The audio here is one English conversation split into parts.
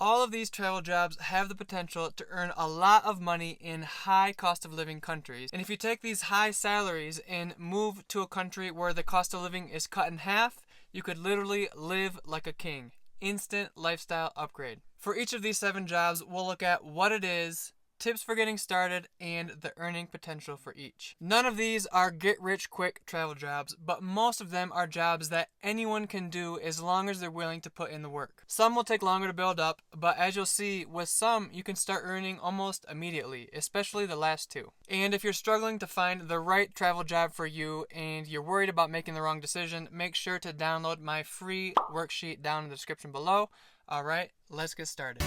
All of these travel jobs have the potential to earn a lot of money in high cost of living countries. And if you take these high salaries and move to a country where the cost of living is cut in half, you could literally live like a king. Instant lifestyle upgrade. For each of these 7 jobs, we'll look at what it is, tips for getting started, and the earning potential for each. None of these are get-rich-quick travel jobs, but most of them are jobs that anyone can do as long as they're willing to put in the work. Some will take longer to build up, but as you'll see, with some, you can start earning almost immediately, especially the last 2. And if you're struggling to find the right travel job for you and you're worried about making the wrong decision, make sure to download my free worksheet down in the description below. Alright, let's get started.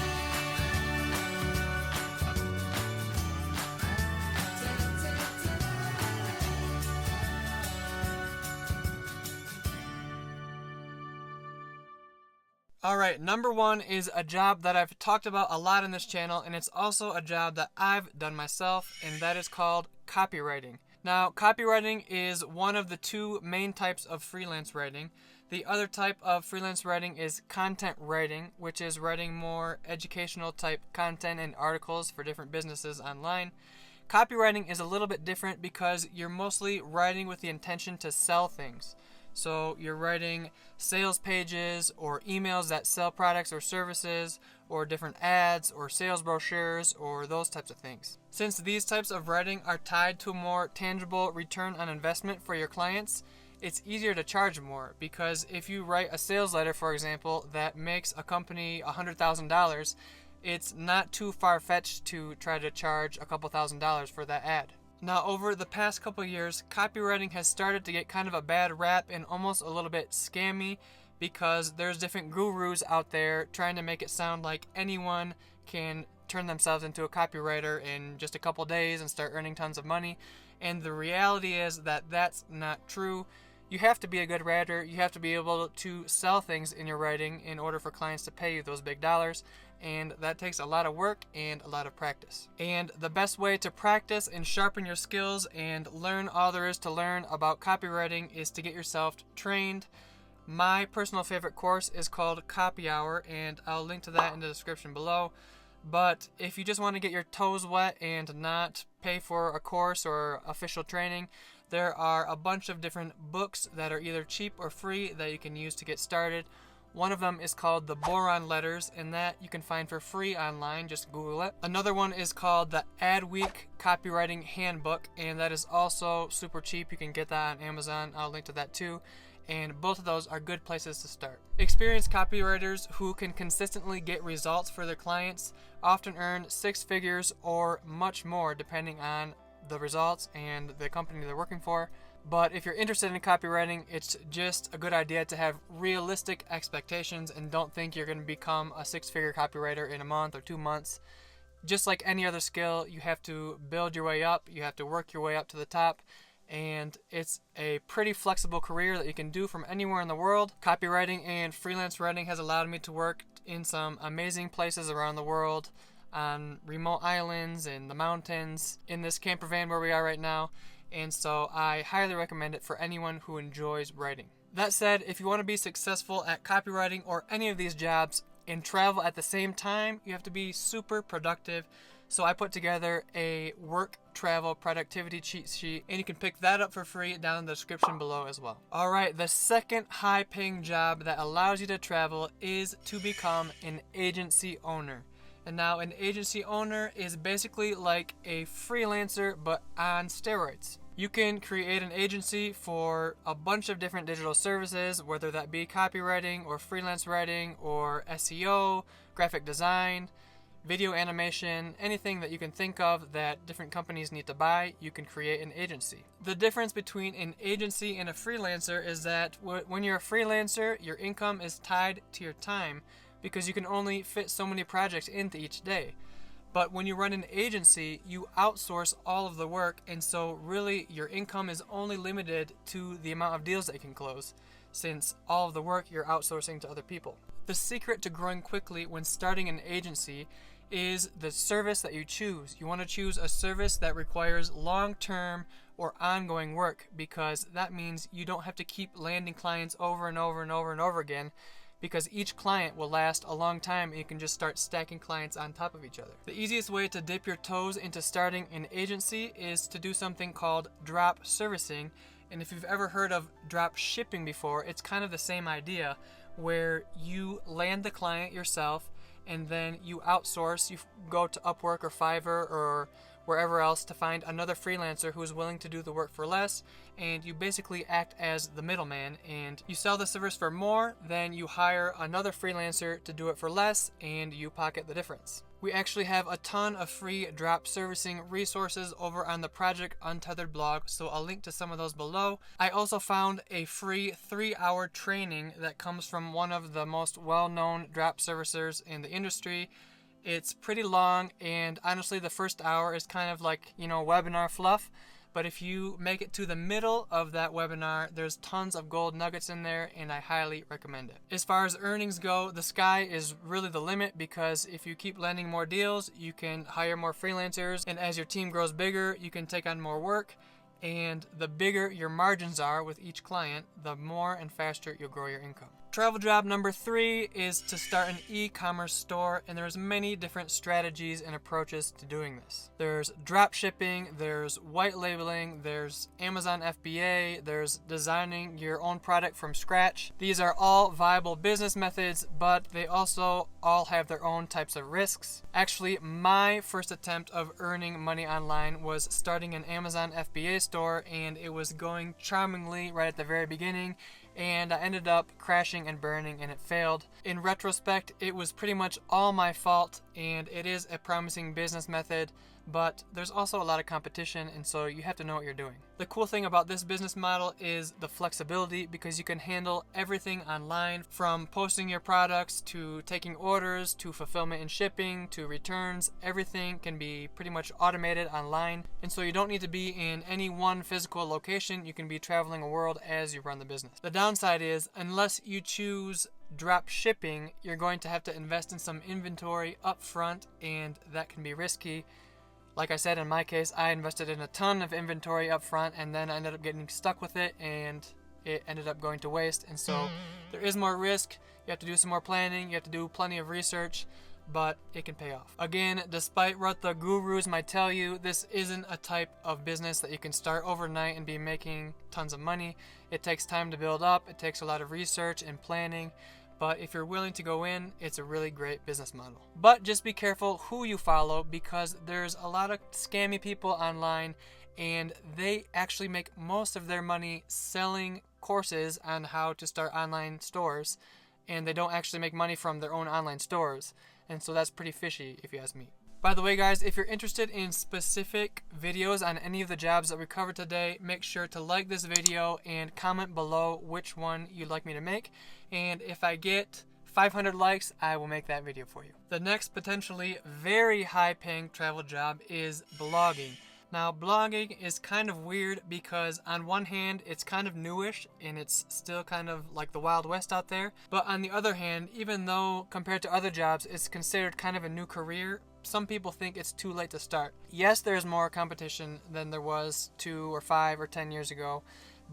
Alright, number 1 is a job that I've talked about a lot in this channel, and it's also a job that I've done myself, and that is called copywriting. Now, copywriting is one of the 2 main types of freelance writing. The other type of freelance writing is content writing, which is writing more educational type content and articles for different businesses online. Copywriting is a little bit different because you're mostly writing with the intention to sell things. So you're writing sales pages or emails that sell products or services, or different ads or sales brochures or those types of things. Since these types of writing are tied to a more tangible return on investment for your clients, it's easier to charge more, because if you write a sales letter, for example, that makes a company $100,000, it's not too far-fetched to try to charge a couple $1,000s for that ad. Now, over the past couple years, copywriting has started to get kind of a bad rap and almost a little bit scammy, because there's different gurus out there trying to make it sound like anyone can turn themselves into a copywriter in just a couple days and start earning tons of money. And the reality is that that's not true. You have to be a good writer. You have to be able to sell things in your writing in order for clients to pay you those big dollars. And that takes a lot of work and a lot of practice. And the best way to practice and sharpen your skills and learn all there is to learn about copywriting is to get yourself trained. My personal favorite course is called Copy Hour, and I'll link to that in the description below. But if you just want to get your toes wet and not pay for a course or official training, there are a bunch of different books that are either cheap or free that you can use to get started. One of them is called The Boron Letters, and that you can find for free online. Just Google it. Another one is called the Adweek Copywriting Handbook, and that is also super cheap. You can get that on Amazon. I'll link to that too. And both of those are good places to start. Experienced copywriters who can consistently get results for their clients often earn 6 figures or much more, depending on the results and the company they're working for. But if you're interested in copywriting, it's just a good idea to have realistic expectations and don't think you're going to become a 6-figure copywriter in a month or 2 months. Just like any other skill, you have to build your way up. You have to work your way up to the top. And it's a pretty flexible career that you can do from anywhere in the world. Copywriting and freelance writing has allowed me to work in some amazing places around the world, on remote islands, in the mountains, in this camper van where we are right now. And so I highly recommend it for anyone who enjoys writing. That said, if you want to be successful at copywriting or any of these jobs and travel at the same time, you have to be super productive. So I put together a work travel productivity cheat sheet, and you can pick that up for free down in the description below as well. Alright, the second high-paying job that allows you to travel is to become an agency owner. And now an agency owner is basically like a freelancer but on steroids. You can create an agency for a bunch of different digital services, whether that be copywriting or freelance writing or SEO, graphic design, video animation, anything that you can think of that different companies need to buy, you can create an agency. The difference between an agency and a freelancer is that when you're a freelancer, your income is tied to your time because you can only fit so many projects into each day. But when you run an agency, you outsource all of the work, and so really your income is only limited to the amount of deals that you can close, since all of the work you're outsourcing to other people. The secret to growing quickly when starting an agency is the service that you choose. You want to choose a service that requires long-term or ongoing work, because that means you don't have to keep landing clients over and over and over and over again, because each client will last a long time and you can just start stacking clients on top of each other. The easiest way to dip your toes into starting an agency is to do something called drop servicing. And if you've ever heard of drop shipping before, it's kind of the same idea, where you land the client yourself and then you outsource. You go to Upwork or Fiverr or wherever else to find another freelancer who's willing to do the work for less, and you basically act as the middleman, and you sell the service for more, then you hire another freelancer to do it for less, and you pocket the difference. We actually have a ton of free drop servicing resources over on the Project Untethered blog, so I'll link to some of those below. I also found a free 3-hour training that comes from one of the most well-known drop servicers in the industry. It's pretty long, and honestly the first hour is kind of like, webinar fluff. But if you make it to the middle of that webinar, there's tons of gold nuggets in there, and I highly recommend it. As far as earnings go, the sky is really the limit, because if you keep landing more deals, you can hire more freelancers, and as your team grows bigger, you can take on more work. And the bigger your margins are with each client, the more and faster you'll grow your income. Travel job number 3 is to start an e-commerce store, and there's many different strategies and approaches to doing this. There's drop shipping, there's white labeling, there's Amazon FBA, there's designing your own product from scratch. These are all viable business methods, but they also all have their own types of risks. Actually, my first attempt of earning money online was starting an Amazon FBA store, and it was going charmingly right at the very beginning, and I ended up crashing and burning, and it failed. In retrospect, it was pretty much all my fault, and it is a promising business method, but there's also a lot of competition, and so you have to know what you're doing. The cool thing about this business model is the flexibility, because you can handle everything online, from posting your products to taking orders to fulfillment and shipping to returns. Everything can be pretty much automated online, and so you don't need to be in any one physical location. You can be traveling the world as you run the business. The downside is, unless you choose drop shipping, you're going to have to invest in some inventory up front, and that can be risky. Like I said, in my case, I invested in a ton of inventory up front, and then I ended up getting stuck with it, and it ended up going to waste. And so there is more risk. You have to do some more planning. You have to do plenty of research, but it can pay off. Again, despite what the gurus might tell you, this isn't a type of business that you can start overnight and be making tons of money. It takes time to build up. It takes a lot of research and planning. But if you're willing to go in, it's a really great business model. But just be careful who you follow, because there's a lot of scammy people online, and they actually make most of their money selling courses on how to start online stores, and they don't actually make money from their own online stores. And so that's pretty fishy, if you ask me. By the way, guys, if you're interested in specific videos on any of the jobs that we covered today, make sure to like this video and comment below which one you'd like me to make. And if I get 500 likes, I will make that video for you. The next potentially very high-paying travel job is blogging. Now, blogging is kind of weird, because on one hand, it's kind of newish and it's still kind of like the Wild West out there. But on the other hand, even though compared to other jobs, it's considered kind of a new career, some people think it's too late to start. Yes, there's more competition than there was 2 or 5 or 10 years ago,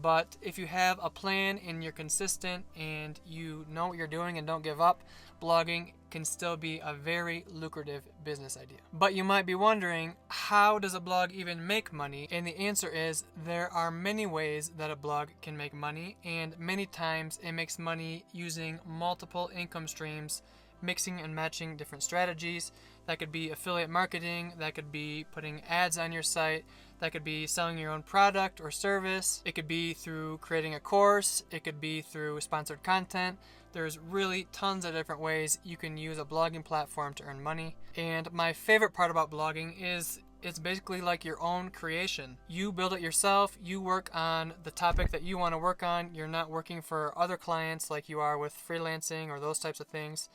but if you have a plan and you're consistent and you know what you're doing and don't give up, blogging can still be a very lucrative business idea. But you might be wondering, how does a blog even make money? And the answer is, there are many ways that a blog can make money, and many times it makes money using multiple income streams, mixing and matching different strategies. That could be affiliate marketing, that could be putting ads on your site, that could be selling your own product or service, it could be through creating a course, it could be through sponsored content. There's really tons of different ways you can use a blogging platform to earn money. And my favorite part about blogging is it's basically like your own creation. You build it yourself, you work on the topic that you want to work on. You're not working for other clients like you are with freelancing or those types of things.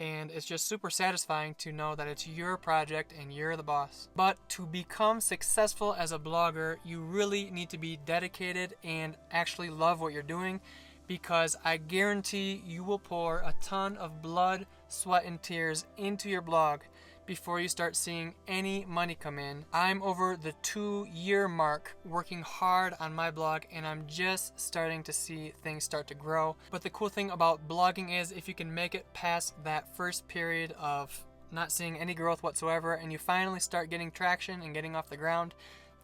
And it's just super satisfying to know that it's your project and you're the boss. But to become successful as a blogger, you really need to be dedicated and actually love what you're doing, because I guarantee you will pour a ton of blood, sweat, and tears into your blog, before you start seeing any money come in. I'm over the 2-year mark working hard on my blog, and I'm just starting to see things start to grow. But the cool thing about blogging is if you can make it past that first period of not seeing any growth whatsoever, and you finally start getting traction and getting off the ground,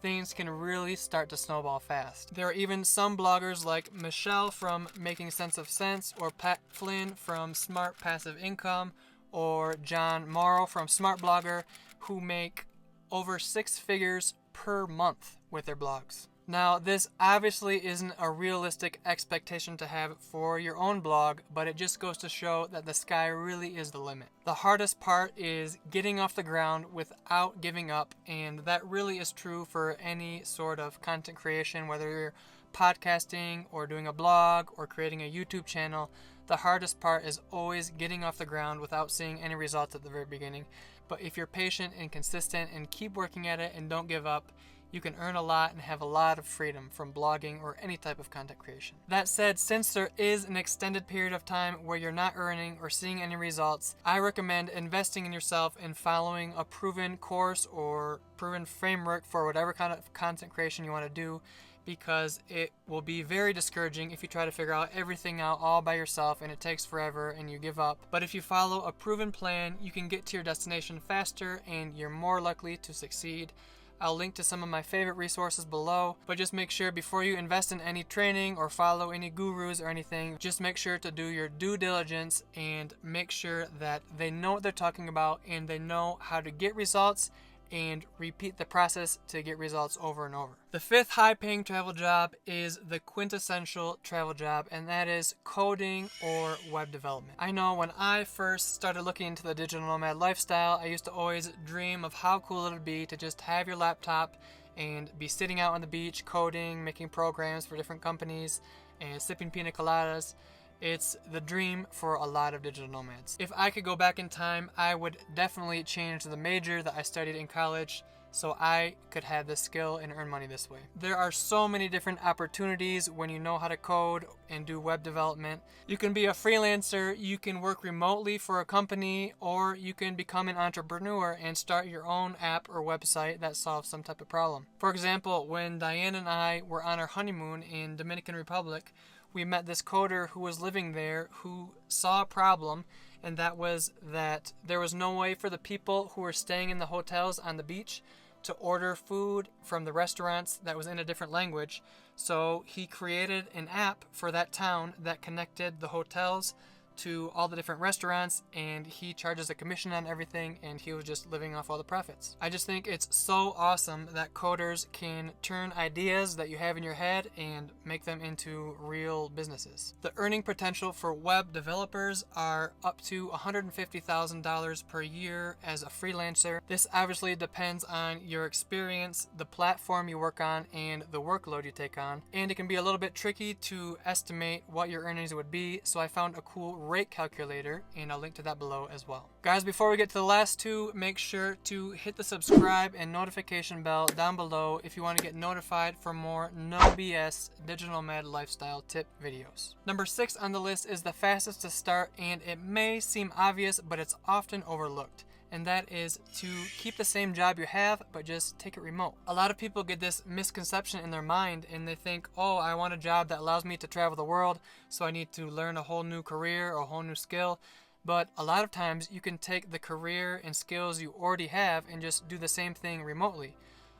things can really start to snowball fast. There are even some bloggers like Michelle from Making Sense of Sense, or Pat Flynn from Smart Passive Income, or John Morrow from Smart Blogger, who make over 6 figures per month with their blogs. Now, this obviously isn't a realistic expectation to have for your own blog, but it just goes to show that the sky really is the limit. The hardest part is getting off the ground without giving up, and that really is true for any sort of content creation, whether you're podcasting or doing a blog or creating a YouTube channel. The hardest part is always getting off the ground without seeing any results at the very beginning. But if you're patient and consistent and keep working at it and don't give up, you can earn a lot and have a lot of freedom from blogging or any type of content creation. That said, since there is an extended period of time where you're not earning or seeing any results, I recommend investing in yourself and following a proven course or proven framework for whatever kind of content creation you want to do, because it will be very discouraging if you try to figure out everything out all by yourself and it takes forever and you give up. But if you follow a proven plan, you can get to your destination faster and you're more likely to succeed. I'll link to some of my favorite resources below, but just make sure before you invest in any training or follow any gurus or anything, just make sure to do your due diligence and make sure that they know what they're talking about and they know how to get results and repeat the process to get results over and over. The 5th high-paying travel job is the quintessential travel job, and that is coding or web development. I know when I first started looking into the digital nomad lifestyle, I used to always dream of how cool it would be to just have your laptop and be sitting out on the beach coding, making programs for different companies, and sipping pina coladas. It's the dream for a lot of digital nomads. If I could go back in time, I would definitely change the major that I studied in college so I could have this skill and earn money this way. There are so many different opportunities when you know how to code and do web development. You can be a freelancer, you can work remotely for a company, or you can become an entrepreneur and start your own app or website that solves some type of problem. For example, when Diane and I were on our honeymoon in Dominican Republic, we met this coder who was living there who saw a problem, and that was that there was no way for the people who were staying in the hotels on the beach to order food from the restaurants that was in a different language. So he created an app for that town that connected the hotels to all the different restaurants, and he charges a commission on everything, and he was just living off all the profits. I just think it's so awesome that coders can turn ideas that you have in your head and make them into real businesses. The earning potential for web developers are up to $150,000 per year as a freelancer. This obviously depends on your experience, the platform you work on, and the workload you take on, and it can be a little bit tricky to estimate what your earnings would be, so I found a cool rate calculator, and I'll link to that below as well. Guys, before we get to the last two, make sure to hit the subscribe and notification bell down below if you want to get notified for more no BS digital nomad lifestyle tip videos. Number 6 on the list is the fastest to start, and it may seem obvious, but it's often overlooked. And that is to keep the same job you have, but just take it remote. A lot of people get this misconception in their mind, and they think, oh, I want a job that allows me to travel the world, so I need to learn a whole new career or a whole new skill. But a lot of times you can take the career and skills you already have and just do the same thing remotely.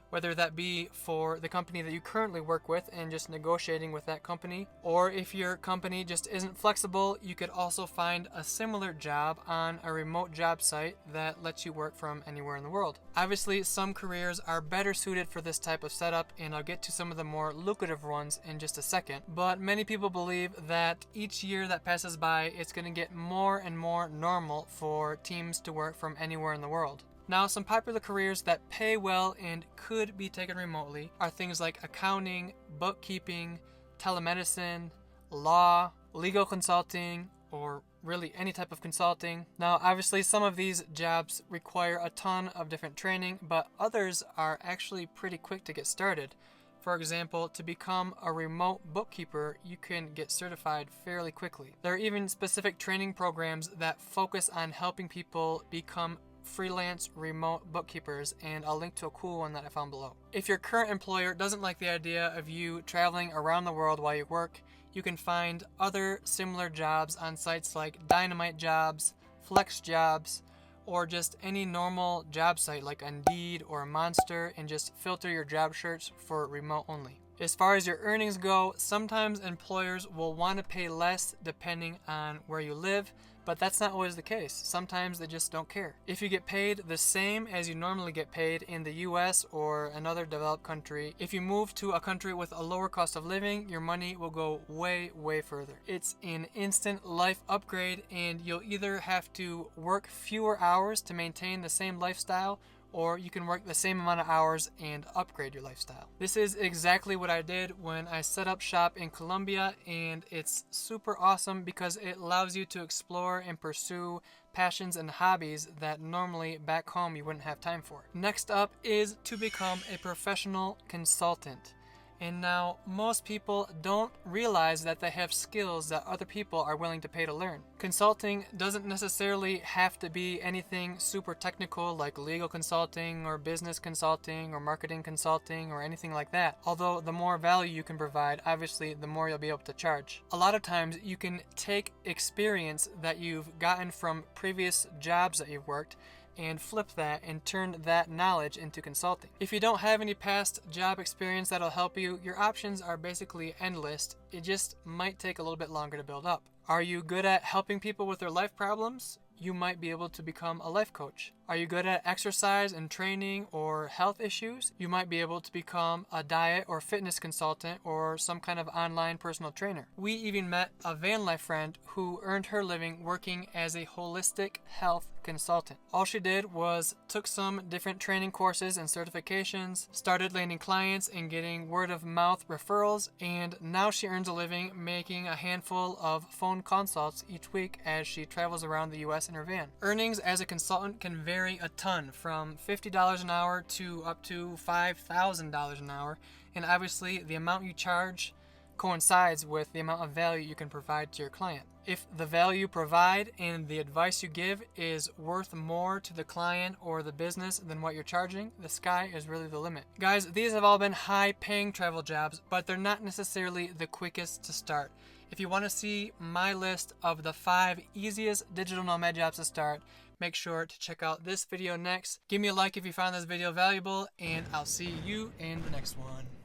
Whether that be for the company that you currently work with and just negotiating with that company, or if your company just isn't flexible, you could also find a similar job on a remote job site that lets you work from anywhere in the world. Obviously, some careers are better suited for this type of setup, and I'll get to some of the more lucrative ones in just a second, but many people believe that each year that passes by, it's going to get more and more normal for teams to work from anywhere in the world. Now, some popular careers that pay well and could be taken remotely are things like accounting, bookkeeping, telemedicine, law, legal consulting, or really any type of consulting. Now, obviously, some of these jobs require a ton of different training, but others are actually pretty quick to get started. For example, to become a remote bookkeeper, you can get certified fairly quickly. There are even specific training programs that focus on helping people become freelance remote bookkeepers, and I'll link to a cool one that I found below. If your current employer doesn't like the idea of you traveling around the world while you work, you can find other similar jobs on sites like Dynamite Jobs, Flex Jobs, or just any normal job site like Indeed or Monster, and just filter your job search for remote only. As far as your earnings go, sometimes employers will want to pay less depending on where you live, but that's not always the case. Sometimes they just don't care. If you get paid the same as you normally get paid in the US or another developed country, if you move to a country with a lower cost of living, your money will go way, way further. It's an instant life upgrade, and you'll either have to work fewer hours to maintain the same lifestyle, or you can work the same amount of hours and upgrade your lifestyle. This is exactly what I did when I set up shop in Colombia, and it's super awesome because it allows you to explore and pursue passions and hobbies that normally back home you wouldn't have time for. Next up is to become a professional consultant. And now, most people don't realize that they have skills that other people are willing to pay to learn. Consulting doesn't necessarily have to be anything super technical like legal consulting or business consulting or marketing consulting or anything like that. Although the more value you can provide, obviously the more you'll be able to charge. A lot of times you can take experience that you've gotten from previous jobs that you've worked and flip that and turn that knowledge into consulting. If you don't have any past job experience that'll help you, your options are basically endless. It just might take a little bit longer to build up. Are you good at helping people with their life problems? You might be able to become a life coach. Are you good at exercise and training or health issues? You might be able to become a diet or fitness consultant or some kind of online personal trainer. We even met a van life friend who earned her living working as a holistic health consultant. All she did was took some different training courses and certifications, started landing clients and getting word of mouth referrals, and now she earns a living making a handful of phone consults each week as she travels around the US in her van. Earnings as a consultant can vary a ton, from $50 an hour to up to $5,000 an hour, and obviously the amount you charge coincides with the amount of value you can provide to your client. If the value you provide and the advice you give is worth more to the client or the business than what you're charging, the sky is really the limit. Guys, these have all been high-paying travel jobs, but they're not necessarily the quickest to start. If you want to see my list of the 5 easiest digital nomad jobs to start, make sure to check out this video next. Give me a like if you found this video valuable, and I'll see you in the next one.